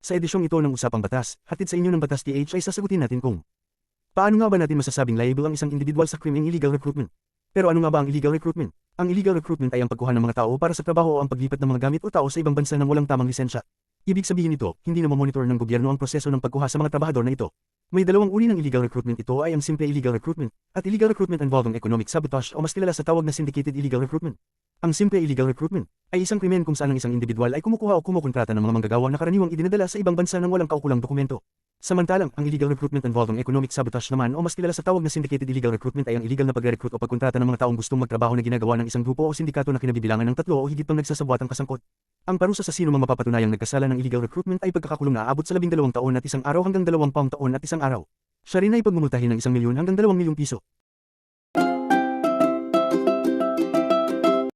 Sa edisyong ito ng Usapang Batas, hatid sa inyo ng Batas TH ay sasagutin natin kung paano nga ba natin masasabing liable ang isang individual sa krimeng illegal recruitment? Pero ano nga ba ang illegal recruitment? Ang illegal recruitment ay ang pagkuha ng mga tao para sa trabaho o ang paglipat ng mga gamit o tao sa ibang bansa nang walang tamang lisensya. Ibig sabihin nito, hindi na mamonitor ng gobyerno ang proseso ng pagkuha sa mga trabahador na ito. May dalawang uri ng illegal recruitment. Ito ay ang simple illegal recruitment at illegal recruitment involving economic sabotage o mas kilala sa tawag na syndicated illegal recruitment. Ang simple illegal recruitment ay isang krimen kung saan ang isang individual ay kumukuha o kumukontrata ng mga manggagawa na karaniwang idinadala sa ibang bansa nang walang kaukulang dokumento. Samantalang, ang illegal recruitment involving economic sabotage naman o mas kilala sa tawag na syndicated illegal recruitment ay ang illegal na pagre-recruit o pagkontrata ng mga taong gustong magtrabaho na ginagawa ng isang grupo o sindikato na kinabibilangan ng 3 o higit pang nagsasabwatang kasangkot. Ang parusa sa sino mang mapapatunayang nagkasala ng illegal recruitment ay pagkakakulong na aabot sa 12 taon at 1 araw hanggang 20 taon at 1 araw. Siya rin ay pagmumultahin ng 1 milyon hanggang 2 milyong piso.